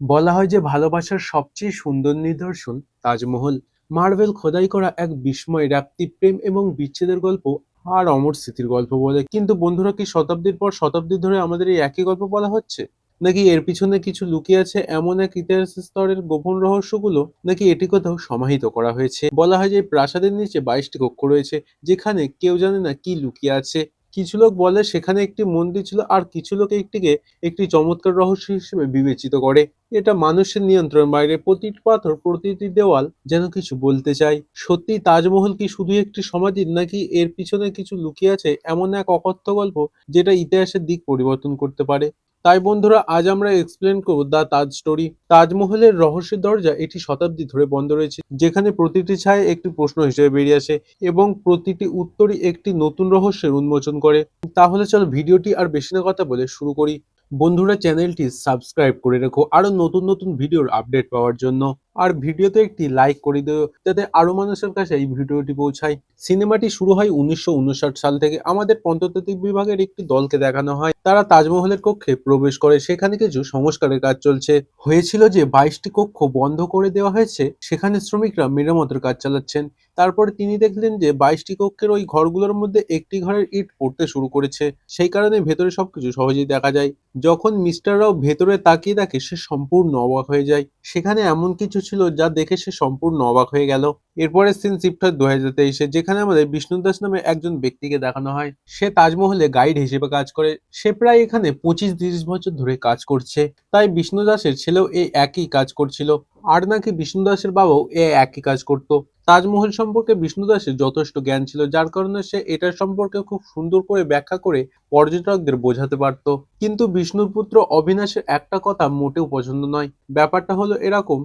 বলা হয় যে ভালোবাসার সবচেয়ে সুন্দর নিদর্শন তাজমহল। মার্বেল খোদাই করা এক বিস্ময় রাপ্তি, প্রেম এবং বিচ্ছেদের গল্প আর অমর স্মৃতির গল্প বলে। কিন্তু বন্ধুরা, কি শতাব্দীর পর শতাব্দী ধরে আমাদের এই একই গল্প বলা হচ্ছে, নাকি এর পিছনে কিছু লুকিয়ে আছে এমন এক ইতিহাসের স্তরের গোপন রহস্যগুলো, নাকি এটি কোথাও সমাহিত করা হয়েছে? বলা হয় যে এই প্রাসাদের নিচে 22টি কক্ষ রয়েছে, যেখানে কেউ জানে না কি লুকিয়ে আছে। কিছু লোক বলে সেখানে একটি মন্দির ছিল, আর কিছু লোক একটিকে একটি চমৎকার রহস্য হিসেবে বিবেচিত করে। এটা মানুষের নিয়ন্ত্রণ বাইরে, প্রতিটি পাথর, প্রতিটি দেওয়াল যেন কিছু বলতে চায়। সত্যি তাজমহল কি শুধু একটি সমাধি, নাকি এর পিছনে কিছু লুকিয়ে আছে এমন এক অকথ্য গল্প যেটা ইতিহাসের দিক পরিবর্তন করতে পারে? তাই বন্ধুরা, আজ আমরা এক্সপ্লেন করব দ্য তাজ স্টোরি। তাজমহলের রহস্যের দরজা এটি শতাব্দী ধরে বন্ধ রয়েছে, যেখানে প্রতিটি ছায় একটি প্রশ্ন হিসেবে বেরিয়ে আসে এবং প্রতিটি উত্তরই একটি নতুন রহস্যের উন্মোচন করে। তাহলে চলো ভিডিওটি আর বেশি না কথা বলে শুরু করি। বন্ধুরা, চ্যানেলটি সাবস্ক্রাইব করে রেখো আরো নতুন নতুন ভিডিওর আপডেট পাওয়ার জন্য। আর ভিডিওতে একটি লাইক করে দিও, যাতে আরো মানুষের কাছে এই ভিডিওটি পৌঁছায়। সিনেমাটি শুরু হয় 1959 সাল থেকে। আমাদের প্রত্নতাত্ত্বিক বিভাগের একটি দলকে দেখানো হয়, তারা তাজমহলের কক্ষে প্রবেশ করে। সেখানে কিছু সংস্কারের কাজ চলছে। হয়েছিল যে 22টি কক্ষ বন্ধ করে দেওয়া হয়েছে, সেখানে শ্রমিকরা মেরামতের কাজ চালাচ্ছেন। তারপরে তিনি দেখলেন যে 22টি কক্ষের ওই ঘরগুলোর মধ্যে একটি ঘরের ইট পড়তে শুরু করেছে। সেই কারণে ভেতরে সবকিছু সহজেই দেখা যায়। যখন মিস্টার রাও ভেতরে তাকিয়ে দেখে, সে সম্পূর্ণ অবাক হয়ে যায়। সেখানে এমন কিছু ছিল যা দেখে সে সম্পূর্ণ অবাক হয়ে গেল। এরপরে সিন শিফট হয় 2023-এ, যেখানে আমাদের বিষ্ণু দাস নামে একজন ব্যক্তিকে দেখানো হয়। সে তাজমহলে গাইড হিসেবে কাজ করে। সে প্রায় এখানে 25-30 বছর ধরে কাজ করছে। তাই বিষ্ণু দাসের ছেলেও এই একই কাজ করছিল। আর নাকি বিষ্ণু দাসের বাবাও একই কাজ করত। তাজমহল সম্পর্কে বিষ্ণু দাসের যথেষ্ট জ্ঞান ছিল, যার কারণে সে এটার সম্পর্কে খুব সুন্দর করে ব্যাখ্যা করে পর্যটকদের বোঝাতে পারত। কিন্তু বিষ্ণুর পুত্র অবিনাশের একটা কথা মোটেও পছন্দ নয়। ব্যাপারটা হলো এরকম,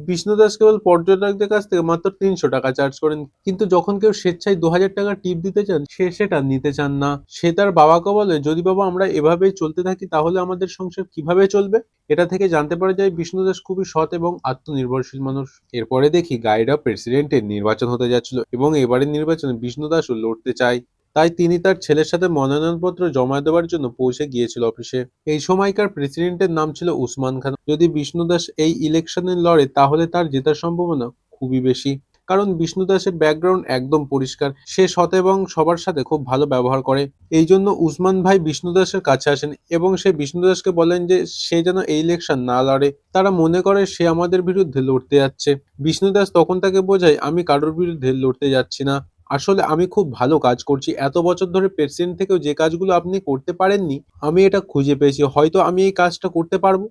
বিষ্ণু দাস কেবল পর্যটকদের কাছ থেকে মাত্র 300 টাকা চার্জ করেন, কিন্তু যখন কেউ স্বেচ্ছায় 2000 টাকা টিপ দিতে চান, সে সেটা নিতে চান না। সে তার বাবাকে বলে, যদি বাবা আমরা এভাবেই চলতে থাকি তাহলে আমাদের সংসার কিভাবে চলবে? এটা থেকে জানতে পারা যায় বিষ্ণু দাস খুবই সৎ এবং আত্মনির্ভরশীল মানুষ। এরপরে দেখি গাইড প্রেসিডেন্টের নির্বাচন হতে যাচ্ছিল, এবং এবারের নির্বাচনে বিষ্ণু দাসও লড়তে চায়। তাই তিনি তার ছেলের সাথে মনোনয়নপত্র জমা দেওয়ার জন্য পৌঁছে গিয়েছিল অফিসে। এই সময়কার প্রেসিডেন্টের নাম ছিল উসমান খান। যদি বিষ্ণু দাস এই ইলেকশনে লড়ে, তাহলে তার জেতার সম্ভাবনা খুবই বেশি। কারণ বিষ্ণু দাসের ব্যাকগ্রাউন্ড একদম পরিষ্কার, সে সৎ এবং সবার সাথে খুব ভালো ব্যবহার করে। এই জন্য উসমান ভাই বিষ্ণু দাসের কাছে আসেন এবং সে বিষ্ণু দাসকে বলেন যে সে যেন এই ইলেকশন না লড়ে। তারা মনে করে সে আমাদের বিরুদ্ধে লড়তে যাচ্ছে। বিষ্ণু দাস তখন তাকে বোঝায়, আমি কারোর বিরুদ্ধে লড়তে যাচ্ছি না। আসলে আমি খুব ভালো কাজ করছি। এত বছর ধরে প্রেসিডেন্ট থেকেও যে কাজগুলো আপনি করতে পারেননি, আমি এটা খুঁজে পেয়েছি। হয়তো আমি এই কাজটা করতে পারবো।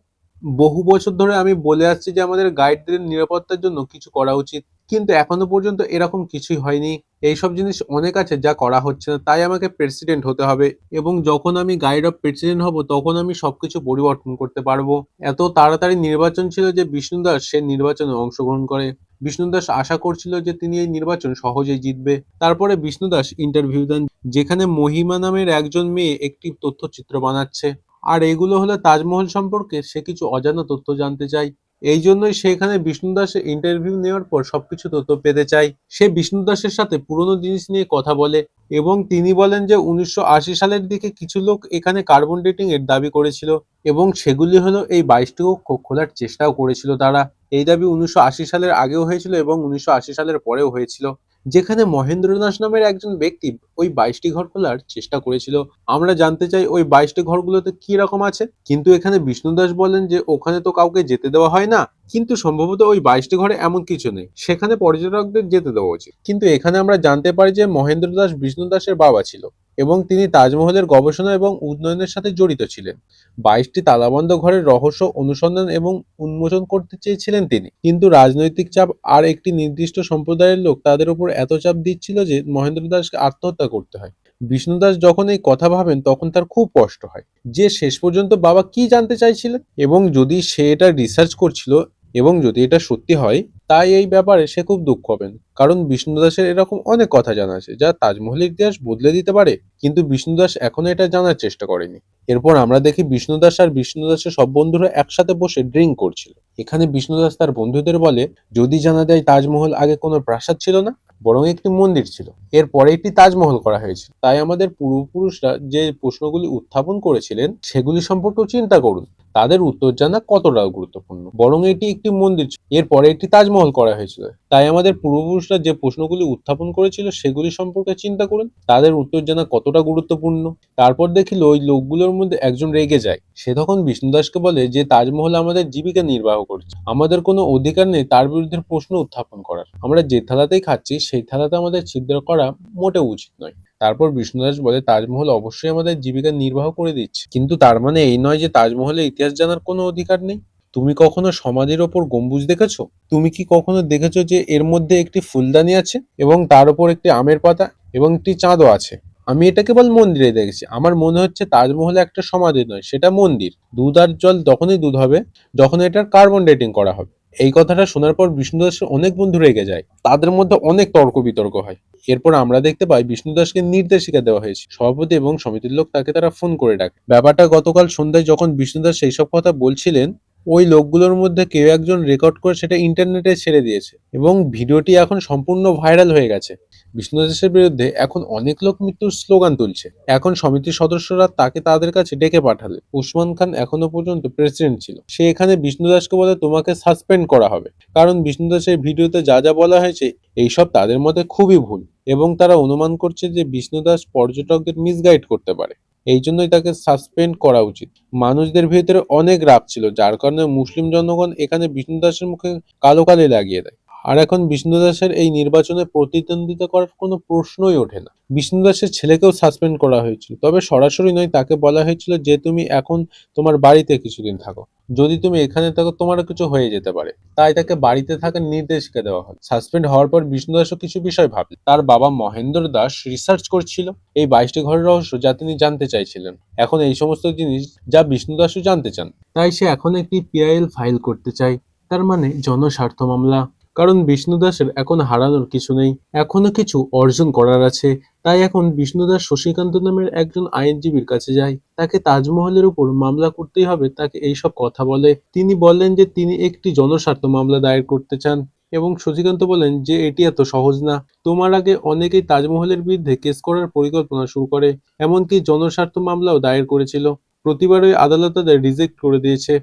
বহু বছর ধরে আমি বলে আসছি যে আমাদের গাইডদের নিরাপত্তার জন্য কিছু করা উচিত, কিন্তু এখনো পর্যন্ত এরকম কিছুই হয়নি। এইসব জিনিস অনেক আছে যা করা হচ্ছে না, তাই আমাকে প্রেসিডেন্ট হতে হবে। এবং যখন আমি গাইড অফ প্রেসিডেন্ট হব, তখন আমি সবকিছু পরিবর্তন করতে পারবো। এত তাড়াতাড়ি নির্বাচন ছিল যে বিষ্ণু দাস সে নির্বাচনে অংশগ্রহণ করে। বিষ্ণু দাস আশা করছিল যে তিনি এই নির্বাচন সহজেই জিতবে। তারপরে বিষ্ণু দাস ইন্টারভিউ দেন, যেখানে মহিমা নামের একজন মেয়ে একটি তথ্যচিত্র বানাচ্ছে। আর এগুলো হলো তাজমহল সম্পর্কে সে কিছু অজানা তথ্য জানতে চায়। এই জন্যই সেখানে বিষ্ণু দাসের ইন্টারভিউ নেওয়ার পর সবকিছু তথ্য পেতে চায়। সে বিষ্ণু দাসের সাথে পুরনো জিনিস নিয়ে কথা বলে, এবং তিনি বলেন যে 1980 সালের দিকে কিছু লোক এখানে কার্বন ডেটিং এর দাবি করেছিল, এবং সেগুলি হলো এই 22টি কক্ষ খোলার চেষ্টাও করেছিল তারা। এই দাবি 1980 সালের আগেও হয়েছিল এবং 1980 সালের পরেও হয়েছিল, যেখানে মহেন্দ্র দাস নামের একজন ব্যক্তি ওই 22টি ঘর খোলার চেষ্টা করেছিল। আমরা জানতে চাই ওই 22টি ঘরগুলোতে কি রকম আছে, কিন্তু এখানে বিষ্ণু দাস বলেন যে ওখানে তো কাউকে যেতে দেওয়া হয় না। কিন্তু সম্ভবত ওই 22টি ঘরে এমন কিছু নেই, সেখানে পর্যটকদের যেতে দেওয়া উচিত। কিন্তু এখানে আমরা জানতে পারি যে মহেন্দ্র দাস বিষ্ণু দাসের বাবা ছিল, এবং তিনি তাজমহলের গবেষণা এবং উন্নয়নের সাথে জড়িত ছিলেন। 22টি তালাবন্ধ ঘরের রহস্য অনুসন্ধান এবং উন্মোচন করতে চেয়েছিলেন তিনি, কিন্তু রাজনৈতিক চাপ আর একটি নির্দিষ্ট সম্প্রদায়ের লোক তাদের উপর এত চাপ দিচ্ছিল যে মহেন্দ্র দাসকে আত্মহত্যা করতে হয়। বিষ্ণু দাস যখন এই কথা ভাবেন, তখন তার খুব কষ্ট হয় যে শেষ পর্যন্ত বাবা কি জানতে চাইছিলেন, এবং যদি সে এটা রিসার্চ করছিল এবং যদি এটা সত্যি হয়, তাই এই ব্যাপারে সে খুব দুঃখ হবেন। কারণ বিষ্ণু দাসের এরকম অনেক কথা জানা আছে যা তাজমহলের ইতিহাস বদলে দিতে পারে, কিন্তু বিষ্ণু দাস এখনো এটা জানার চেষ্টা করেনি। এরপর আমরা দেখি বিষ্ণু দাস আর বিষ্ণু দাসের সব বন্ধুরা একসাথে বসে ড্রিঙ্ক করছিল। এখানে বিষ্ণু দাস তার বন্ধুদের বলে, যদি জানা যায় তাজমহল আগে কোনো প্রাসাদ ছিল না, বরং একটি মন্দির ছিল, এরপরে একটি তাজমহল করা হয়েছিল। তাই আমাদের পূর্বপুরুষরা যে প্রশ্নগুলি উত্থাপন করেছিলেন সেগুলি সম্পর্কেও চিন্তা করুন। তাদের উত্তর জানা কতটা গুরুত্বপূর্ণ। বরং এটি একটি মন্দির ছিল। এরপরে একটি তাজমহল করা হয়েছিল। তাই আমাদের পূর্বপুরুষরা যে প্রশ্নগুলি উত্থাপন করেছিল সেগুলি সম্পর্কে চিন্তা করুন, তাদের উত্তর জানা কতটা গুরুত্বপূর্ণ। তারপর দেখিল ওই লোকগুলোর মধ্যে একজন রেগে যায়। সে তখন বিষ্ণুদাসকে বলে যে তাজমহল আমাদের জীবিকা নির্বাহ করছে, আমাদের কোনো অধিকার নেই তার বিরুদ্ধে প্রশ্ন উত্থাপন করার। আমরা যে থালাতেই খাচ্ছি সেই থালাতে আমাদের ছিদ্র করা মোটেও উচিত নয়। তারপর বিষ্ণুদাস বলে তাজমহল অবশ্যই আমাদের জীবিকা নির্বাহ করে দিচ্ছে, কিন্তু তার মানে এই নয় যে তাজমহলের ইতিহাস জানার কোনো অধিকার নেই। তুমি কখনো সমাধির ওপর গম্বুজ দেখেছো? তুমি কি কখনো দেখেছো যে এর মধ্যে একটি ফুলদানি আছে এবং তার উপর একটি আমের পাতা এবং একটি চাঁদও আছে? আমি এটা কেবল মন্দিরে দেখেছি। আমার মনে হচ্ছে তাজমহলে একটা সমাধি নয়, সেটা মন্দির। দুধ আর জল তখনই দুধ হবে যখন এটার কার্বন ডেটিং করা হবে। এই কথাটা শোনার পর বিষ্ণুদাসের অনেক বন্ধু রেগে যায়। তাদের মধ্যে অনেক তর্ক বিতর্ক হয়। এরপর আমরা দেখতে পাই বিষ্ণুদাসকে নির্দেশিকা দেওয়া হয়েছে। সভাপতি এবং সমিতির লোক তাকে তারা ফোন করে ডাকে। ব্যাপারটা গতকাল সন্ধ্যায় যখন বিষ্ণুদাস সেই সব কথা বলছিলেন, ওই লোকগুলোর মধ্যে কেউ একজন রেকর্ড করে সেটা ইন্টারনেটে ছেড়ে দিয়েছে এবং ভিডিওটি এখন সম্পূর্ণ ভাইরাল হয়ে গেছে। বিষ্ণুদাসের বিরুদ্ধে এখন অনেক লোক মৃত্যুর স্লোগান তুলছে। এখন সমিতির সদস্যরা তাকে তাদের কাছে ডেকে পাঠালে। উসমান খান এখনো পর্যন্ত প্রেসিডেন্ট ছিল। সে এখানে বিষ্ণুদাসকে বলে তোমাকে সাসপেন্ড করা হবে, কারণ বিষ্ণুদাসের ভিডিওতে যা যা বলা হয়েছে এইসব তাদের মতে খুবই ভুল এবং তারা অনুমান করছে যে বিষ্ণুদাস পর্যটকদের মিসগাইড করতে পারে। এই জন্যই তাকে সাসপেন্ড করা উচিত। মানুষদের ভিতরে অনেক রাগ ছিল, যার কারণে মুসলিম জনগণ এখানে বিষ্ণুদাসের মুখে কালো কালি লাগিয়ে দেয়। আর এখন বিষ্ণুদাসের এই নির্বাচনে প্রতিদ্বন্দ্বিতা করার কোনো প্রশ্নই ওঠে না। বিষ্ণুদাসের ছেলেকেও সাসপেন্ড করা হয়েছিল, তবে সরাসরি নয়। তাকে বলা হয়েছিল যে তুমি এখন তোমার বাড়িতে কিছুদিন থাকো, যদি তুমি এখানে থাকো তোমারও কিছু হয়ে যেতে পারে। তাই তাকে বাড়িতে থাকার নির্দেশিকা দেওয়া হয়। সাসপেন্ড হওয়ার পর বিষ্ণুদাসও কিছু বিষয় ভাবলেন। তার বাবা মহেন্দ্র দাস রিসার্চ করছিল এই 22টি ঘরের রহস্য, যা তিনি জানতে চাইছিলেন। এখন এই সমস্ত জিনিস যা বিষ্ণুদাসও জানতে চান, তাই সে এখন একটি পিআইএল ফাইল করতে চায়, তার মানে জনস্বার্থ মামলা। কারণ বিষ্ণুদাসের এখন হারানোর কিছু নেই, এখনো কিছু অর্জন করার আছে। তাই এখন বিষ্ণুদাস শশীকান্ত নামের একজন আইনজীবীর কাছে যায়। তাকে তাজমহলের উপর মামলা করতেই হবে, তাকে এইসব কথা বলে। তিনি বললেন যে তিনি একটি জনস্বার্থ মামলা দায়ের করতে চান এবং শশীকান্ত বলেন যে এটি এত সহজ না। তোমার আগে অনেকেই তাজমহলের বিরুদ্ধে কেস করার পরিকল্পনা শুরু করে, এমনকি জনস্বার্থ মামলাও দায়ের করেছিল। প্রতিবারই আদালত তাদের রিজেক্ট করে দিয়েছে,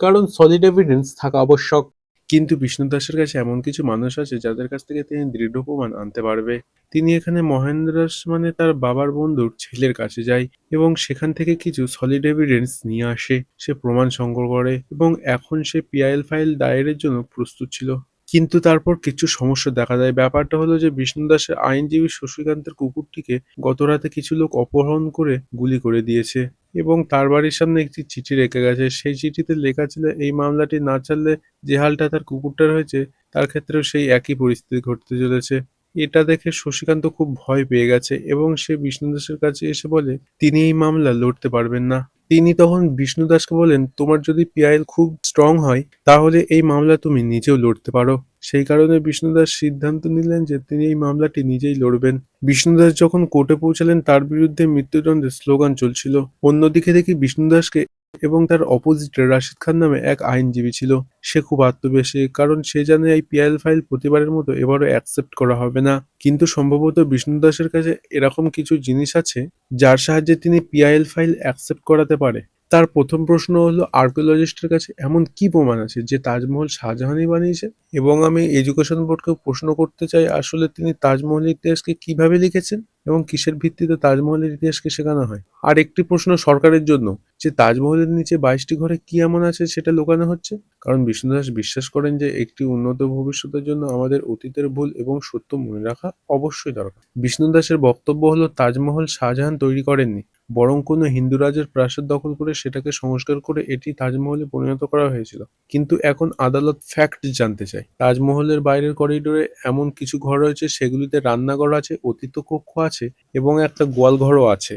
কারণ সলিড এভিডেন্স থাকা আবশ্যক। কিন্তু বিষ্ণুদাসের কাছে এমন কিছু মানুষ আছে যাদের কাছ থেকে তিনি দৃঢ় প্রমাণ আনতে পারবে। তিনি এখানে মহেন্দ্রাস মানে তার বাবার বন্ধুর ছেলের কাছে যায় এবং সেখান থেকে কিছু সলিড এভিডেন্স নিয়ে আসে। সে প্রমাণ সংগ্রহ করে এবং এখন সে পিআইএল ফাইল দায়েরের জন্য প্রস্তুত ছিল। কিন্তু তারপর কিছু সমস্যা দেখা দেয়। ব্যাপারটা হলো যে বিষ্ণুদাসের আইনজীবী শশীকান্তের কুকুরটিকে গতরাতে কিছু লোক অপহরণ করে গুলি করে দিয়েছে এবং তার বাড়ির সামনে একটি চিঠি রেখে গেছে। সেই চিঠিতে লেখা ছিল এই মামলাটি না চাললে যে হালটা তার কুকুরটার হয়েছে তার ক্ষেত্রেও সেই একই পরিস্থিতি ঘটতে চলেছে। এটা দেখে শশীকান্ত খুব ভয় পেয়ে গেছে এবং সে বিষ্ণুদাসের কাছে এসে বলে তিনি এই মামলা লড়তে পারবেন না। তিনি তখন বিষ্ণুদাসকে বলেন তোমার যদি পিআইএল খুব স্ট্রং হয় তাহলে এই মামলা তুমি নিজেও লড়তে পারো। সেই কারণে বিষ্ণুদাস সিদ্ধান্ত নিলেন যে তিনি এই মামলাটি নিজেই লড়বেন। বিষ্ণুদাস যখন কোর্টে পৌঁছালেন তার বিরুদ্ধে মৃত্যুদণ্ডের স্লোগান চলছিল। অন্যদিকে দেখি বিষ্ণুদাসকে এবং তার অপোজিটে রাশিদ খান নামে এক আইনজীবী ছিল। সে খুব আত্মবিশ্বাসী, কারণ সে জানে এই পিআইএল ফাইল প্রতিবারের মতো এবারও অ্যাকসেপ্ট করা হবে না। কিন্তু সম্ভবত বিষ্ণুদাসের কাছে এরকম কিছু জিনিস আছে যার সাহায্যে তিনি পিআইএল ফাইল অ্যাকসেপ্ট করাতে পারে। তার প্রথম প্রশ্ন হলো আর্কিওলজিস্টের কাছে এমন কি প্রমাণ আছে যে তাজমহল শাহজাহানই বানিয়েছে। এবং আমি এডুকেশন বোর্ডকে প্রশ্ন করতে চাই আসলে তিনি তাজমহলের ইতিহাসকে কিভাবে লিখেছেন এবং কিসের ভিত্তিতে তাজমহলের ইতিহাসকে শেখানো হয়। আর একটি প্রশ্ন সরকারের জন্য, যে তাজমহলের নিচে 22টি ঘরে কি এমন আছে সেটা লুকানো হচ্ছে। কারণ বিষ্ণুদাস বিশ্বাস করেন যে একটি উন্নত ভবিষ্যতের জন্য আমাদের অতীতের ভুল এবং সত্য মনে রাখা অবশ্যই দরকার। বিষ্ণুদাসের বক্তব্য হলো তাজমহল শাহজাহান তৈরি করেননি, বরং কোনো হিন্দু রাজের প্রাসাদ দখল করে সেটাকে সংস্কার করে এটি তাজমহলে পরিণত করা হয়েছিল। কিন্তু এখন আদালত ফ্যাক্ট জানতে চায়। তাজমহলের বাইরের করিডোরে এমন কিছু ঘর রয়েছে সেগুলিতে রান্নাঘর আছে, অতিথি কক্ষ আছে এবং একটা গোয়ালঘরও আছে।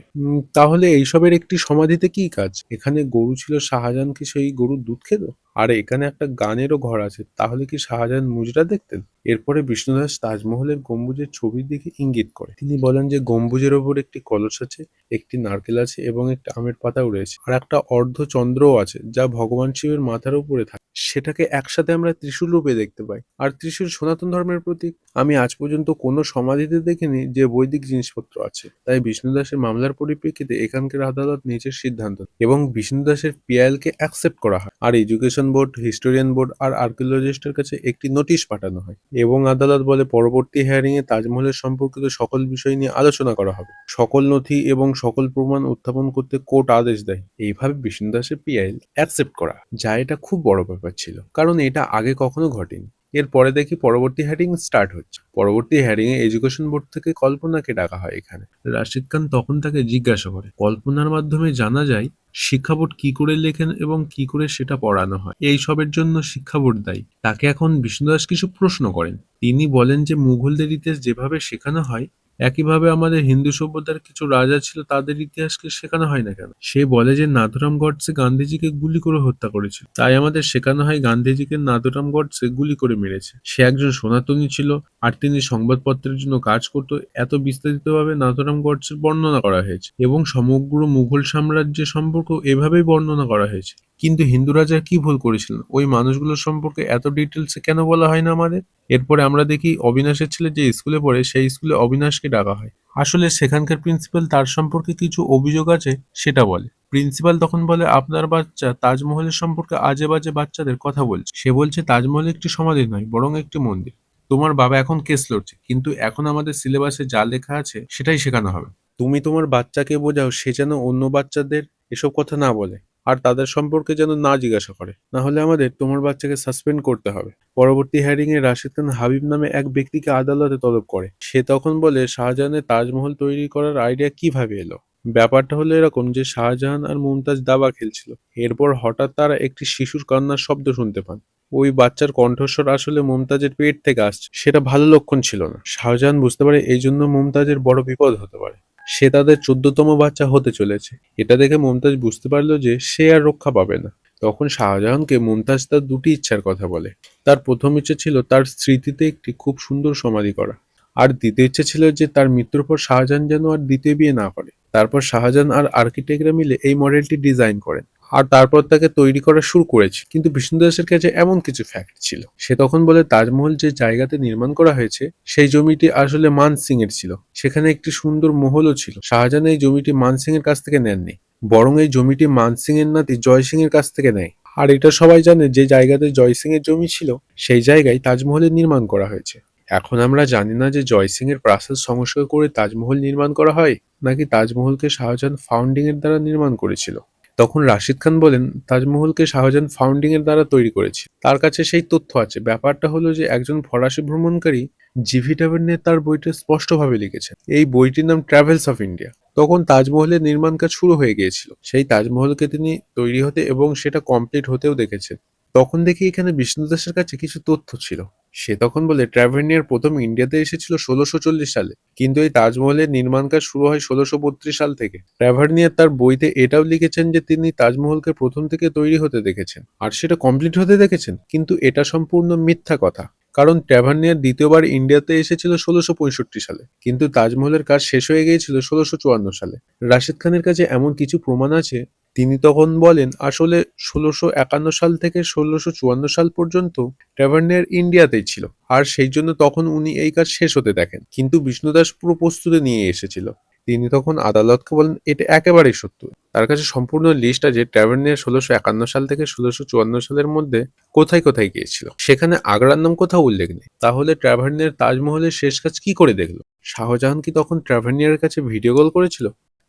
তাহলে এইসবের একটি সমাধিতে কি কাজ? এখানে গরু ছিল, শাহজাহান কি সেই গরুর দুধ খেত? আর এখানে একটা গানেরও ঘর আছে, তাহলে কি শাহজাহান মুজরা দেখতেন? এরপরে বিষ্ণুদাস তাজমহলের গম্বুজের ছবির দিকে ইঙ্গিত করে। তিনি বলেন যে গম্বুজের ওপর একটি কলস আছে, একটি নারকেল আছে এবং একটা আমের পাতাও রয়েছে, আর একটা অর্ধচন্দ্রও আছে যা ভগবান শিবের মাথার উপরে থাকে। সেটাকে একসাথে আমরা ত্রিশূল রূপে দেখতে পাই। আর ত্রিশূল সনাতন ধর্মের প্রতীক। আমি আজ পর্যন্ত কোনো সমাধিতে দেখিনি যে বৈদিক জিনিসপত্র আছে। তাই বিষ্ণুদাসের মামলার পরিপ্রেক্ষিতে এখানকার আদালত নিজের সিদ্ধান্ত নেয় এবং বিষ্ণুদাসের পিআইএলকে অ্যাকসেপ্ট করা হয়। আর এডুকেশন বোর্ড, হিস্টোরিয়ান বোর্ড আর আর্কিওলজিস্টের কাছে একটি নোটিশ পাঠানো হয় এবং আদালত বলে পরবর্তী হিয়ারিং এ তাজমহলের সম্পর্কিত সকল বিষয় নিয়ে আলোচনা করা হবে। সকল নথি এবং সকল প্রমাণ উত্থাপন করতে কোর্ট আদেশ দেয়। এইভাবে বিষ্ণুদাসের পিআইএল অ্যাকসেপ্ট করা, যা এটা খুব বড় ব্যাপার ছিল, কারণ এটা আগে কখনো ঘটেনি। এরপরে দেখি পরবর্তী হিয়ারিং স্টার্ট হচ্ছে। পরবর্তী হিয়ারিং এ এডুকেশন বোর্ড থেকে কল্পনাকে ডাকা হয় এখানে। রাশিদ খান তখন তাকে জিজ্ঞাসা করে। কল্পনার মাধ্যমে জানা যায় শিক্ষা বোর্ড কি করে লেখেন এবং কি করে সেটা পড়ানো হয়। এই সবের জন্য শিক্ষা বোর্ড দায়ী। তাকে এখন বিষ্ণুদাস কিছু প্রশ্ন করেন। তিনি বলেন যে মুঘলদের ইতিহাস যেভাবে শেখানো হয়, একইভাবে আমাদের হিন্দু সভ্যতার কিছু রাজা ছিল, তাদের ইতিহাসকে শেখানো হয় না কেন? সে বলে যে নাথুরাম গডসে গান্ধীজিকে গুলি করে হত্যা করেছিল, তাই আমাদের শেখানো হয় গান্ধীজিকে নাথুরাম গডসে গুলি করে মেরেছে। সে একজন সনাতনী ছিল আর তিনি সংবাদপত্রের জন্য কাজ করত। এত বিস্তারিতভাবে নাথুরাম গডসের বর্ণনা করা হয়েছে এবং সমগ্র মুঘল সাম্রাজ্যের সম্পর্ক এভাবেই বর্ণনা করা হয়েছে। কিন্তু হিন্দু রাজারা কি ভুল করেছিলেন? ওই মানুষগুলোর সম্পর্কে এত ডিটেলসে কেন বলা হয় না আমাদের? এরপরে আমরা দেখি অবিনাশের ছেলে যে স্কুলে পড়ে সেই স্কুলে অবিনাশকে ডাকা হয়। আসলে সেখানকার প্রিন্সিপাল তার সম্পর্কে কিছু অভিযোগ আছে সেটা বলে। প্রিন্সিপাল তখন বলে, আপনার বাচ্চা তাজমহলের সম্পর্কে আজে বাজে বাচ্চাদের কথা বলছে। সে বলছে তাজমহল একটি সমাধি নয়, বরং একটি মন্দির। তোমার বাবা এখন কেস লড়ছে, কিন্তু এখন আমাদের সিলেবাসে যা লেখা আছে সেটাই শেখানো হবে। তুমি তোমার বাচ্চাকে বোঝাও সে যেন অন্য বাচ্চাদের এসব কথা না বলে আর তাদের সম্পর্কে যেন না জিজ্ঞাসা করে, না হলে আমাদের তোমার বাচ্চাকে সাসপেন্ড করতে হবে। পরবর্তী হিয়ারিং এ রাশিদ খান হাবিব নামে এক ব্যক্তিকে আদালতে তলব করে। সে তখন বলে শাহজাহানের তাজমহল তৈরি করার আইডিয়া কিভাবে এলো। ব্যাপারটা হলো এরকম যে শাহজাহান আর মুমতাজ দাবা খেলছিল। এরপর হঠাৎ তারা একটি শিশুর কান্নার শব্দ শুনতে পান। ওই বাচ্চার কণ্ঠস্বর আসলে মুমতাজের পেট থেকে আসছে। সেটা ভালো লক্ষণ ছিল না। শাহজাহান বুঝতে পারে এই জন্য মুমতাজের বড় বিপদ হতে পারে। সে তাদের 14তম বাচ্চা হতে চলেছে। এটা দেখে মুমতাজ বুঝতে পারলো যে সে আর রক্ষা পাবে না। তখন শাহজাহানকে মুমতাজ তার দুটি ইচ্ছার কথা বলে। তার প্রথম ইচ্ছে ছিল তার স্মৃতিতে একটি খুব সুন্দর সমাধি করা, আর দ্বিতীয় ইচ্ছে ছিল যে তার মৃত্যুর পর শাহজাহান যেন আর দ্বিতীয় বিয়ে না করে। তারপর শাহজাহান আর আর্কিটেক্টরা মিলে এই মডেলটি ডিজাইন করেন আর তারপর তাকে তৈরি করা শুরু করেছে। কিন্তু বিষ্ণুদাসের কাছে এমন কিছু ফ্যাক্ট ছিল। সে তখন বলে তাজমহল যে জায়গাতে নির্মাণ করা হয়েছে সেই জমিটি আসলে মান সিং এর ছিল। সেখানে একটি সুন্দর মহলও ছিল। শাহজাহান এই জমিটি মান সিং এর কাছ থেকে নেননি, বরং এই জমিটি মান সিং এর নাতি জয় সিং এর কাছ থেকে নেয়। আর এটা সবাই জানে যে জায়গাতে জয় সিং এর জমি ছিল সেই জায়গায় তাজমহলের নির্মাণ করা হয়েছে। এখন আমরা জানি না যে জয় সিং এর প্রাসাদ সংস্কার করে তাজমহল নির্মাণ করা হয় নাকি তাজমহলকে শাহজাহান ফাউন্ডিং এর দ্বারা নির্মাণ করেছিল। তখন রাশিদ খান বলেন তাজমহলকে শাহজাহান ফাউন্ডিং এর দ্বারা তৈরি করেছে। তার কাছে সেই তথ্য আছে। ব্যাপারটা হলো যে একজন ফরাসি ভ্রমণকারী জিভি টাবেরনে তার বইটা স্পষ্টভাবে লিখেছেন। এই বইটির নাম ট্রাভেলস অফ ইন্ডিয়া। তখন তাজমহলের নির্মাণ কাজ শুরু হয়ে গিয়েছিল। সেই তাজমহলকে তিনি তৈরি হতে এবং সেটা কমপ্লিট হতেও দেখেছেন। তখন দেখি এখানে বিষ্ণুদাসের কাছে কিছু তথ্য ছিল। সে তখন বলে ট্রাভেরনিয়ার প্রথম ইন্ডিয়াতে এসেছিল 1640 সালে, কিন্তু এই তাজমহলের নির্মাণ কাজ শুরু হয় 1632 সাল থেকে। ট্রাভেরনিয়ার তার বইতে এটাও লিখেছেন যে তিনি তাজমহলকে প্রথম থেকে তৈরি হতে দেখেছেন আর সেটা কমপ্লিট হতে দেখেছেন, কিন্তু এটা সম্পূর্ণ মিথ্যা কথা। কারণ ট্রাভেরনিয়ার দ্বিতীয়বার ইন্ডিয়াতে এসেছিল 1665 সালে, কিন্তু তাজমহলের কাজ শেষ হয়ে গিয়েছিল 1654 সালে। রাশিদ খানের কাছে এমন কিছু প্রমাণ আছে। তিনি তখন বলেন আসলে 1651 সাল থেকে 1654 সাল পর্যন্ত ট্রাভেরনিয়ার ইন্ডিয়াতেই ছিল, আর সেই জন্য তখন উনি এই কাজ শেষ হতে দেখেন। কিন্তু বিষ্ণুদাস পুরো প্রস্তুতি নিয়ে এসেছিল। তিনি তখন আদালতকে বলেন এটা একেবারেই সত্য। তার কাছে সম্পূর্ণ লিস্ট আছে ট্রাভেরনিয়ার 1651 সাল থেকে 1654 সালের মধ্যে কোথায় কোথায় গিয়েছিল। সেখানে আগ্রার নাম কোথাও উল্লেখ নেই। তাহলে ট্রাভেরনিয়ার তাজমহলের শেষ কাজ কি করে দেখলো? শাহজাহান কি তখন ট্রাভেরনিয়ার কাছে ভিডিও কল করেছিল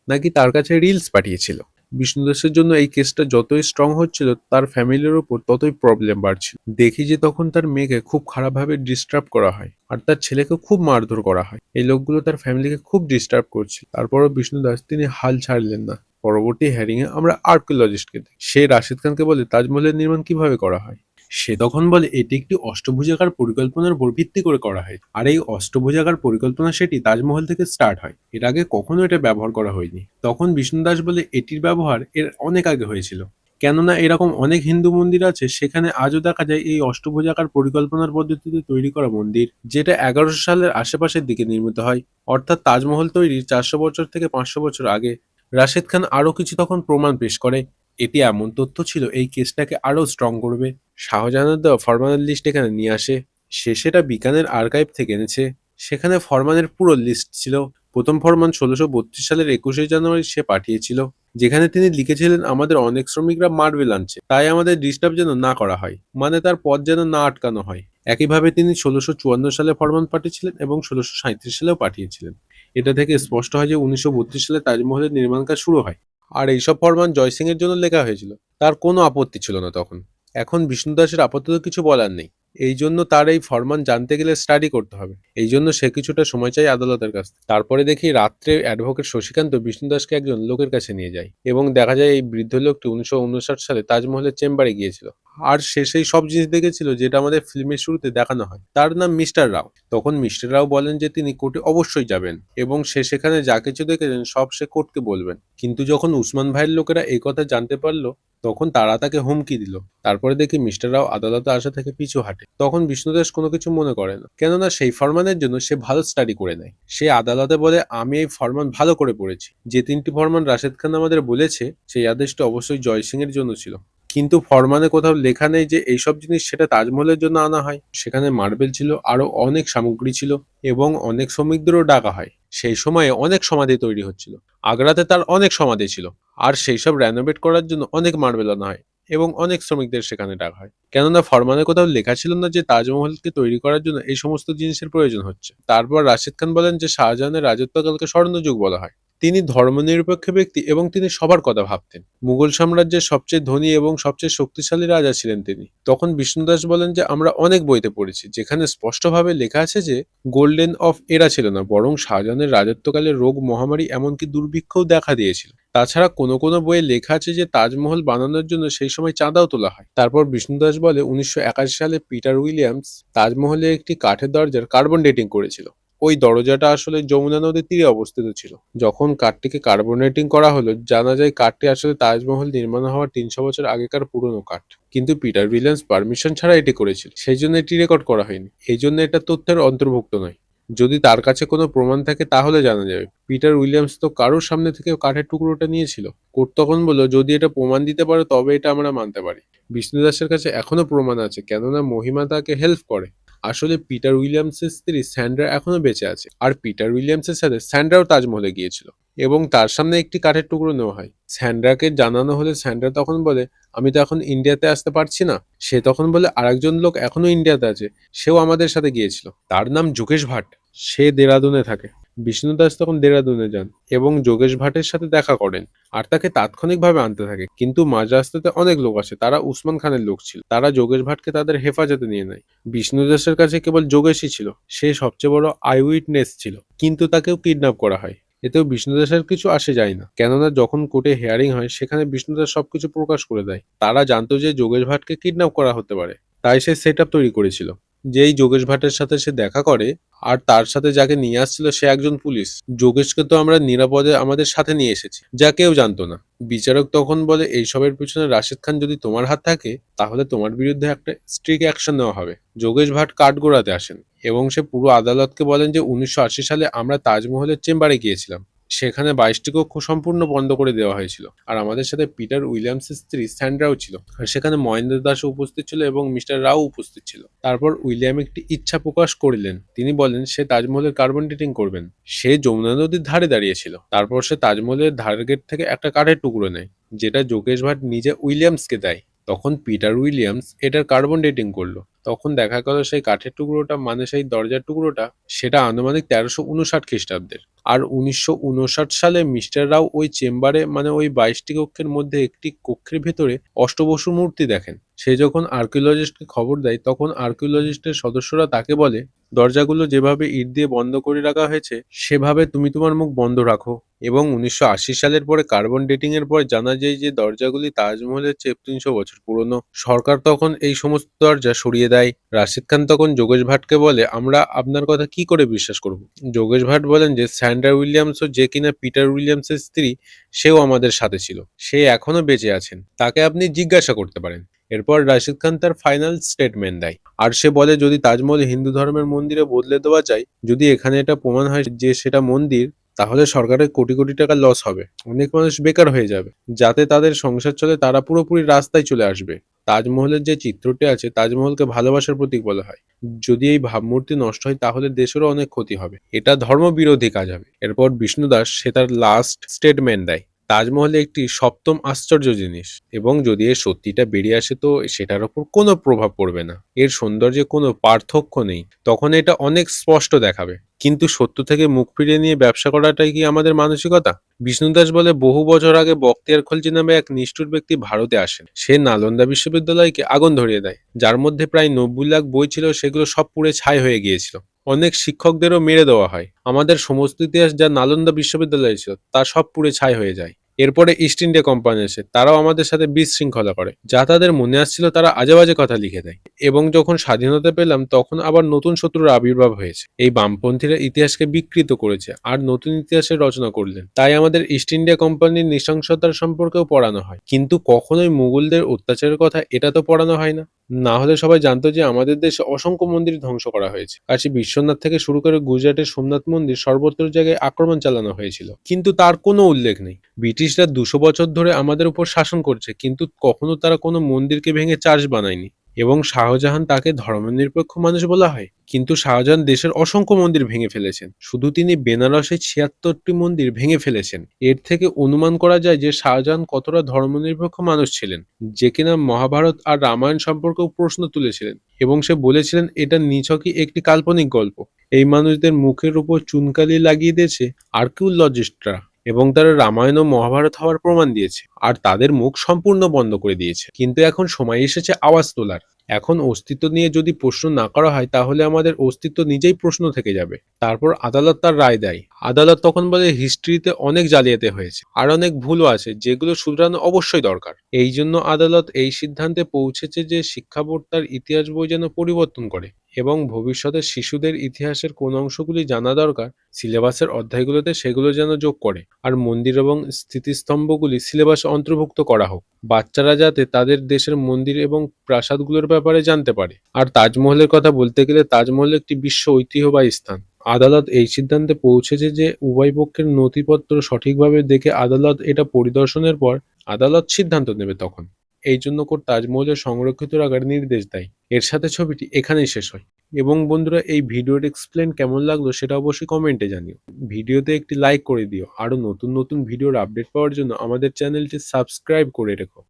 নাকি তার কাছে রিলস পাঠিয়েছিল? বিষ্ণুদাসের জন্য এই কেসটা যতই স্ট্রং হচ্ছিল তার ফ্যামিলির উপর ততই প্রবলেম বাড়ছিল। দেখি যে তখন তার মেয়েকে খুব খারাপভাবে ডিস্টার্ব করা হয় আর তার ছেলেকে খুব মারধর করা হয়। এই লোকগুলো তার ফ্যামিলিকে খুব ডিস্টার্ব করছে। তারপরও বিষ্ণুদাস তিনি হাল ছাড়লেন না। পরবর্তী হ্যারিং এ আমরা আর্কিওলজিস্টকে দেখি। সে রাশিদ খানকে বলে তাজমহলের নির্মাণ কিভাবে করা হয়। সে তখন বলে এটি একটি অষ্টভুজাকার পরিকল্পনার উপর ভিত্তি করে করা হয়, আর এই অষ্টভুজাকার পরিকল্পনা সেটি তাজমহল থেকে স্টার্ট হয়। এর আগে কখনো এটা ব্যবহার করা হয়নি। তখন বিষ্ণু দাস বলে এটির ব্যবহার এর অনেক আগে হয়েছিল, কেননা এরকম অনেক হিন্দু মন্দির আছে, সেখানে আজও দেখা যায় এই অষ্টভুজাকার পরিকল্পনার পদ্ধতিতে তৈরি করা মন্দির, যেটা 1100 সালের আশেপাশের দিকে নির্মিত হয়। অর্থাৎ তাজমহল তৈরির 400 বছর থেকে 500 বছর আগে। রাশেদ খান আরও কিছু তখন প্রমাণ পেশ করে। এটি এমন তথ্য ছিল এই কেসটাকে আরও স্ট্রং করবে। শাহজাহানের দেওয়া ফরমানের লিস্ট এখানে নিয়ে আসে। সে সেটা বিকানের আর্কাইভ থেকে এনেছে। সেখানে ফরমানের পুরো লিস্ট ছিল। প্রথম ফরমান 1632 সালের 21শে জানুয়ারি সে পাঠিয়েছিল, যেখানে তিনি লিখেছিলেন আমাদের অনেক শ্রমিকরা মার্বেল আনছে, তাই আমাদের ডিস্টার্ব যেন না করা হয়, মানে তার পথ যেন না আটকানো হয়। একইভাবে তিনি 1654 সালে ফরমান পাঠিয়েছিলেন এবং 1637 সালেও পাঠিয়েছিলেন। এটা থেকে স্পষ্ট হয় যে 1932 সালে তাজমহলের নির্মাণ কাজ শুরু হয়। আর এইসব ফরমান জয় সিং এর জন্য লেখা হয়েছিল। তার কোনো আপত্তি ছিল না তখন। এখন বিষ্ণু দাসের আপাতত কিছু বলার নেই। এই জন্য তার এই ফরমান জানতে গেলে স্টাডি করতে হবে। এই জন্য সে কিছুটা সময় চাই আদালতের কাছ থেকে। তারপরে দেখি রাত্রে অ্যাডভোকেট শশীকান্ত বিষ্ণু দাসকে একজন লোকের কাছে নিয়ে যায় এবং দেখা যায় এই বৃদ্ধ লোকটি 1959 সালে তাজমহলের চেম্বারে গিয়েছিল। আর সে সেই সব জিনিস দেখেছিল যেটা আমাদের ফিল্মের শুরুতে দেখানো হয়। তার নাম মিস্টার রাও। তখন মিস্টার রাও বলেন যে তিনি কোর্টে অবশ্যই যাবেন এবং সে সেখানে যা কিছু দেখেছেন সব সে কোর্টকে বলবেন। কিন্তু যখন উসমান ভাইয়ের লোকেরা এই কথা জানতে পারলো, তখন তারা তাকে হুমকি দিল। তারপরে দেখি মিস্টার রাও আদালতে আসা থেকে পিছু হাঁটে। তখন বিষ্ণুদাস কোনো কিছু মনে করে না, কেননা সেই ফরমানের জন্য সে ভালো স্টাডি করে নেয়। সে আদালতে বলে আমি এই ফরমান ভালো করে পড়েছি। যে 3টি ফরমান রাশেদ খান আমাদের বলেছে সেই আদেশটি অবশ্যই জয় সিং এর জন্য ছিল। কিন্তু ফরমানে কোথাও লেখা নেই যে এইসব জিনিস সেটা তাজমহলের জন্য আনা হয়। সেখানে মার্বেল ছিল, আরো অনেক সামগ্রী ছিল এবং অনেক শ্রমিকদেরও ডাকা হয়। সেই সময়ে অনেক সমাধি তৈরি হচ্ছিল। আগ্রাতে তার অনেক সমাধি ছিল। আর সেই সব রেনোভেট করার জন্য অনেক মার্বেল আনা হয় এবং অনেক শ্রমিকদের সেখানে ডাকা হয়। কেননা ফরমানে কোথাও লেখা ছিল না যে তাজমহলকে তৈরি করার জন্য এই সমস্ত জিনিসের প্রয়োজন হচ্ছে। তারপর রাশিদ খান বলেন যে শাহজাহানের রাজত্বকালকে স্বর্ণযুগ বলা হয়। তিনি ধর্মনিরপেক্ষ ব্যক্তি এবং তিনি সবার কথা ভাবতেন। মুঘল সাম্রাজ্যের সবচেয়ে ধনী এবং সবচেয়ে শক্তিশালী রাজা ছিলেন তিনি। তখন বিষ্ণুদাস বলেন যে আমরা অনেক বইতে পড়েছি যেখানে স্পষ্টভাবে লেখা আছে যে গোল্ডেন অফ এরা ছিল না, বরং শাহজাহানের রাজত্বকালে রোগ, মহামারী, এমনকি দুর্ভিক্ষও দেখা দিয়েছিল। তাছাড়া কোনো কোনো বইয়ে লেখা আছে যে তাজমহল বানানোর জন্য সেই সময় চাঁদাও তোলা হয়। তারপর বিষ্ণুদাস বলে 1981 সালে পিটার উইলিয়ামস তাজমহলের একটি কাঠের দরজার কার্বন ডেটিং করেছিল। ওই দরজাটা আসলে যমুনা নদীর তীরে অবস্থিত ছিল। যখন কাঠটিকে কার্বন ডেটিং করা হলো, জানা যায় কাঠটি আসলে তাজমহল নির্মাণ হওয়ার 300 বছর আগেকার পুরনো কাঠ। কিন্তু পিটার উইলিয়ামস পারমিশন ছাড়া এটি করেছিল, সেই জন্য এটি রেকর্ড করা হয়নি। এই জন্য এটা তথ্যের অন্তর্ভুক্ত নয়। যদি তার কাছে কোনো প্রমাণ থাকে তাহলে জানা যাবে। পিটার উইলিয়ামস তো কারোর সামনে থেকে কাঠের টুকরোটা নিয়েছিল। কোর্ট তখন বলল যদি এটা প্রমাণ দিতে পারো তবে এটা আমরা মানতে পারি। বিষ্ণুদাসের কাছে এখনো প্রমাণ আছে, কেননা মহিমা তাকে হেল্প করে। আসলে পিটার উইলিয়ামসের স্ত্রী স্যান্ড্রা এখনো বেঁচে আছে, আর পিটার উইলিয়ামসের সাথে স্যান্ড্রাও তাজমহলে গিয়েছিল এবং তার সামনে একটি কাঠের টুকরো নেওয়া হয়। স্যান্ড্রাকে জানানো হলে স্যান্ড্রা তখন বলে আমি তো এখন ইন্ডিয়াতে আসতে পারছি না। সে তখন বলে আরেকজন লোক এখনো ইন্ডিয়াতে আছে, সেও আমাদের সাথে গিয়েছিল, তার নাম যোগেশ ভাট, সে দেরাদুনে থাকে। বিষ্ণু দাস তখন দেরাদুনে যান এবং যোগেশ ভাটের সাথে দেখা করেন আর তাকে তাৎক্ষণিকভাবে আনতে থাকে। কিন্তু মাঝ রাস্তাতে অনেক লোক আসে, তারা উসমান খানের লোক ছিল। তারা যোগেশ ভাটকে তাদের হেফাজতে নিয়ে নেয়। বিষ্ণু দাসের কাছে কেবল যোগেশই ছিল, সে সবচেয়ে বড় আই উইটনেস ছিল, কিন্তু তাকেও কিডন্যাপ করা হয়। এতেও বিষ্ণু দাসের কিছু আসে যায় না, কেননা যখন কোর্টে হিয়ারিং হয় সেখানে বিষ্ণু দাস সবকিছু প্রকাশ করে দেয়। তারা জানতো যে যোগেশ ভাটকে কিডন্যাপ করা হতে পারে, তাই সে সেট আপ তৈরি করেছিল। যেই যোগেশ ভাটের সাথে সে দেখা করে আর তার সাথে যাকে নিয়ে আসছিল সে একজন পুলিশ। যোগেশকে তো আমরা নিরাপদে আমাদের সাথে নিয়ে এসেছি, যা কেউ জানতো না। বিচারক তখন বলে এইসবের পিছনে রাশেদ খান যদি তোমার হাত থাকে তাহলে তোমার বিরুদ্ধে একটা স্ট্রিক্ট অ্যাকশন নেওয়া হবে। যোগেশ ভাট কাঠগোড়াতে আসেন এবং সে পুরো আদালতকে বলেন যে 1980 সালে আমরা তাজমহলের চেম্বারে গিয়েছিলাম, সেখানে 22টি কক্ষ সম্পূর্ণ বন্ধ করে দেওয়া হয়েছিল, আর আমাদের সাথে পিটার উইলিয়ামসের স্ত্রী স্যান্ড্রাও ছিল, আর সেখানে মহেন্দ্র দাসও উপস্থিত ছিল এবং মিস্টার রাও উপস্থিত ছিল। তারপর উইলিয়াম একটি ইচ্ছা প্রকাশ করলেন, তিনি বলেন সে তাজমহলের কার্বন ডেটিং করবেন। সে যমুনা নদীর ধারে দাঁড়িয়েছিল। তারপর সে তাজমহলের ধারের গেট থেকে একটা কাঠের টুকরো নেয়, যেটা যোগেশ ভাট নিজে উইলিয়ামসকে দেয়। তখন পিটার উইলিয়ামস এটার কার্বন ডেটিং করলো। তখন দেখা গেল সেই কাঠের টুকরোটা, মানে সেই দরজার টুকরোটা, সেটা আনুমানিক 1359 খ্রিস্টাব্দের। আর 1959 সালে মিস্টার রাও ওই চেম্বারে, মানে ওই 22টি কক্ষের মধ্যে একটি কক্ষের ভেতরে অষ্টবসু মূর্তি দেখেন। সে যখন আর্কিওলজিস্টকে খবর দেয় তখন আর্কিওলজিস্টের সদস্যরা তাকে বলে দরজাগুলো যেভাবে ইট দিয়ে বন্ধ করে রাখা হয়েছে সেভাবে তুমি তোমার মুখ বন্ধ রাখো। এবং 1980 সালের পরে কার্বন ডেটিং এর পর জানা যায় যে দরজাগুলি তাজমহলের চেয়ে 300 বছর পুরনো। সরকার তখন এই সমস্ত দরজা সরিয়ে দেয়। রাশিদ খান তখন যোগেশ ভাটকে বলে, আমরা আপনার কথা কি করে বিশ্বাস করব? যোগেশ ভাট বলেন যে স্যান্ড্রা উইলিয়ামসও, যে কিনা পিটার উইলিয়ামসের স্ত্রী, সেও আমাদের সাথে ছিল, সে এখনো বেঁচে আছেন, তাকে আপনি জিজ্ঞাসা করতে পারেন। এরপর রাশিদ খান তার ফাইনাল স্টেটমেন্ট দেয়, আর সে বলে যদি তাজমহল হিন্দু ধর্মের মন্দিরে বদলে দেওয়া যায়, যদি এখানে এটা প্রমাণ হয় যে সেটা মন্দির, তাহলে সরকারের কোটি কোটি টাকা লস হবে, অনেক মানুষ বেকার হয়ে যাবে, যাতে তাদের সংসার চলে তারা পুরোপুরি রাস্তায় চলে আসবে। তাজমহলের যে চিত্রটি আছে, তাজমহলকে ভালোবাসার প্রতীক বলা হয়। যদি এই ভাবমূর্তি নষ্ট হয় তাহলে দেশেরও অনেক ক্ষতি হবে, এটা ধর্মবিরোধী কাজ হবে। এরপর বিষ্ণু দাস সে তার লাস্ট স্টেটমেন্ট দেয়, তাজমহল একটি সপ্তম আশ্চর্য জিনিস, এবং যদি এর সত্যিটা বেরিয়ে আসে তো সেটার ওপর কোনো প্রভাব পড়বে না, এর সৌন্দর্যে কোনো পার্থক্য নেই, তখন এটা অনেক স্পষ্ট দেখাবে। কিন্তু সত্য থেকে মুখ ফিরিয়ে নিয়ে ব্যবসা করাটাই কি আমাদের মানসিকতা? বিষ্ণু দাস বলে, বহু বছর আগে বখতিয়ার খলজি নামে এক নিষ্ঠুর ব্যক্তি ভারতে আসেন। সে নালন্দা বিশ্ববিদ্যালয়কে আগুন ধরিয়ে দেয়, যার মধ্যে প্রায় 90 লাখ বই ছিল, সেগুলো সব পুড়ে ছাই হয়ে গিয়েছিল। অনেক শিক্ষকদেরও মেরে দেওয়া হয়। আমাদের সমস্ত ইতিহাস যা নালন্দা বিশ্ববিদ্যালয়ে ছিল তা সব পুড়ে ছাই হয়ে যায়। এরপরে ইস্ট ইন্ডিয়া কোম্পানি আসে, তারাও আমাদের সাথে বিশৃঙ্খলা করে, যা তাদের মনে আসছিল তারা আজেবাজে কথা লিখে দেয়। এবং যখন স্বাধীনতা পেলাম তখন আবার নতুন শত্রুর আবির্ভাব হয়েছে। এই বামপন্থীরা ইতিহাসকে বিকৃত করেছে আর নতুন ইতিহাসের রচনা করলেন। তাই আমাদের ইস্ট ইন্ডিয়া কোম্পানির নৃশংসতার সম্পর্কেও পড়ানো হয়, কিন্তু কখনোই মুঘলদের অত্যাচারের কথা এটা তো পড়ানো হয় না। না হলে সবাই জানতো যে আমাদের দেশে অসংখ্য মন্দির ধ্বংস করা হয়েছে। কাশী বিশ্বনাথ থেকে শুরু করে গুজরাটের সোমনাথ মন্দির সর্বত্র জায়গায় আক্রমণ চালানো হয়েছিল, কিন্তু তার কোনো উল্লেখ নেই। ব্রিটিশরা 200 বছর ধরে আমাদের উপর শাসন করছে, কিন্তু কখনো তারা কোনো মন্দিরকে ভেঙে চার্চ বানায়নি। এবং শাহজাহান, তাকে ধর্মনিরপেক্ষ মানুষ বলা হয়, কিন্তু শাহজাহান দেশের অসংখ্য মন্দির ভেঙে ফেলেছেন। শুধু তিনি বেনারসে 76টি মন্দির ভেঙে ফেলেছেন। এর থেকে অনুমান করা যায় যে শাহজাহান কতটা ধর্মনিরপেক্ষ মানুষ ছিলেন, যে কিনা মহাভারত আর রামায়ণ সম্পর্কেও প্রশ্ন তুলেছিলেন, এবং সে বলেছিলেন এটা নিছকই একটি কাল্পনিক গল্প। এই মানুষদের মুখের উপর চুনকালি লাগিয়ে দিয়েছে আর্কিওলজিস্টরা, এবং তারা রামায়ণ ও মহাভারত হওয়ার প্রমাণ দিয়েছে, আর তাদের মুখ সম্পূর্ণ বন্ধ করে দিয়েছে। কিন্তু এখন সময় এসেছে আওয়াজ তোলার। এখন অস্তিত্ব নিয়ে যদি প্রশ্ন না করা হয় তাহলে আমাদের অস্তিত্ব নিজেই প্রশ্ন থেকে যাবে। তারপর আদালত তার রায় দেয়। আদালত তখন বলে হিস্ট্রিতে অনেক জালিয়াতি হয়েছে আর অনেক ভুলও আছে, যেগুলো শুধরানো অবশ্যই দরকার। এই জন্য আদালত এই সিদ্ধান্তে পৌঁছেছে যে শিক্ষা বোর্ড তার ইতিহাস বই যেন পরিবর্তন করে, এবং ভবিষ্যতে শিশুদের ইতিহাসের কোন অংশগুলি জানা দরকার সিলেবাসের অধ্যায়গুলোতে সেগুলো যেন যোগ করে, আর মন্দির এবং স্মৃতিস্তম্ভগুলি সিলেবাসে অন্তর্ভুক্ত করা হোক, বাচ্চারা যাতে তাদের দেশের মন্দির এবং প্রাসাদগুলোর ব্যাপারে জানতে পারে। আর তাজমহলের কথা বলতে গেলে তাজমহল একটি বিশ্ব ঐতিহ্যবাহী স্থান। আদালত এই সিদ্ধান্তে পৌঁছেছে যে উভয় পক্ষের নথিপত্র সঠিকভাবে দেখে আদালত এটা পরিদর্শনের পর আদালত সিদ্ধান্ত নেবে তখন। এই জন্য কোর্ট তাজমহলের সংরক্ষিত রাখার নির্দেশ দেয়। এর সাথে ছবিটি এখানেই শেষ হয়। এবং বন্ধুরা, এই ভিডিওর এক্সপ্লেন কেমন লাগলো সেটা অবশ্যই কমেন্টে জানিও। ভিডিওতে একটি লাইক করে দিও। আরো নতুন নতুন ভিডিওর আপডেট পাওয়ার জন্য আমাদের চ্যানেলটি সাবস্ক্রাইব করে রেখো।